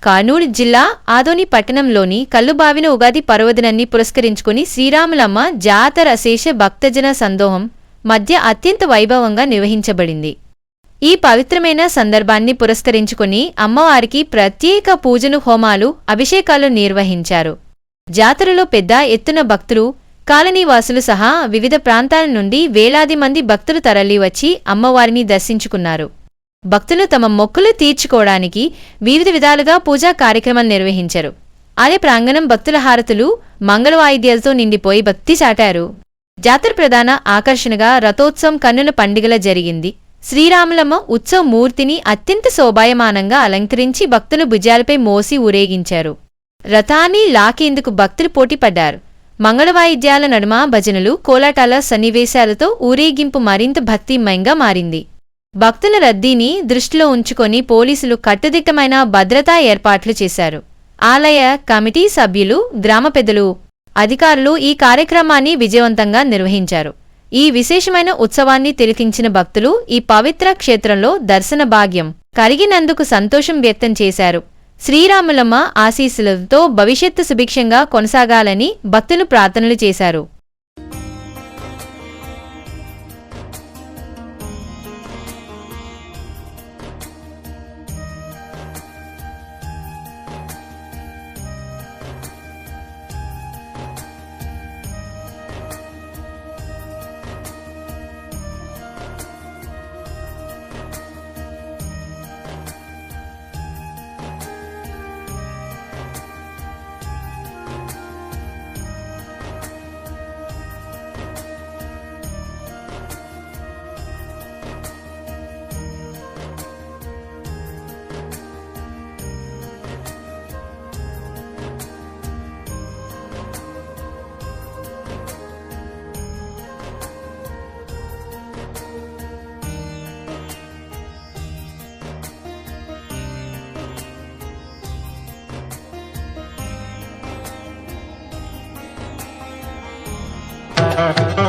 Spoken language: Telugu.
కర్నూలు జిల్లా ఆదోని పట్టణంలోని కల్లుబావిన ఉగాది పర్వదినాన్ని పురస్కరించుకుని శ్రీరాములమ్మ జాతర శేష భక్తజన సందోహం మధ్య అత్యంత వైభవంగా నిర్వహించబడింది. ఈ పవిత్రమైన సందర్భాన్ని పురస్కరించుకుని అమ్మవారికి ప్రత్యేక పూజలు, హోమాలు, అభిషేకాలు నిర్వహించారు. జాతరలో పెద్ద ఎత్తున భక్తులు, కాలనీవాసులు సహా వివిధ ప్రాంతాల నుండి వేలాది మంది భక్తులు తరలివచ్చి అమ్మవారిని దర్శించుకున్నారు. భక్తులు తమ మొక్కులు తీర్చుకోవడానికి వివిధ విధాలుగా పూజా కార్యక్రమాలు నిర్వహించారు. ఆలయ ప్రాంగణం భక్తుల హారతులు, మంగళవాయిద్యాలతో నిండిపోయి భక్తి చాటారు. జాతర ప్రధాన ఆకర్షణగా రథోత్సవం కన్నుల పండుగల జరిగింది. శ్రీరాములమ్మ ఉత్సవ మూర్తిని అత్యంత శోభాయమానంగా అలంకరించి భక్తులు భుజాలపై మోసి ఊరేగించారు. రథాన్ని లాకేందుకు భక్తులు పోటీపడ్డారు. మంగళవాయిద్యాల నడుమ భజనలు, కోలాటాల సన్నివేశాలతో ఊరేగింపు మరింత భక్తిమయంగా మారింది. భక్తుల రద్దీని దృష్టిలో ఉంచుకొని పోలీసులు కట్టుదిట్టమైన భద్రతా ఏర్పాట్లు చేశారు. ఆలయ కమిటీ సభ్యులు, గ్రామ పెద్దలు, అధికారులు ఈ కార్యక్రమాన్ని విజయవంతంగా నిర్వహించారు. ఈ విశేషమైన ఉత్సవాన్ని తిలకించిన భక్తులు ఈ పవిత్ర క్షేత్రంలో దర్శన భాగ్యం కలిగినందుకు సంతోషం వ్యక్తం చేశారు. శ్రీరాములమ్మ ఆశీస్సులతో భవిష్యత్తు సుభిక్షంగా కొనసాగాలని భక్తులు ప్రార్థనలు చేశారు. Ha ha ha.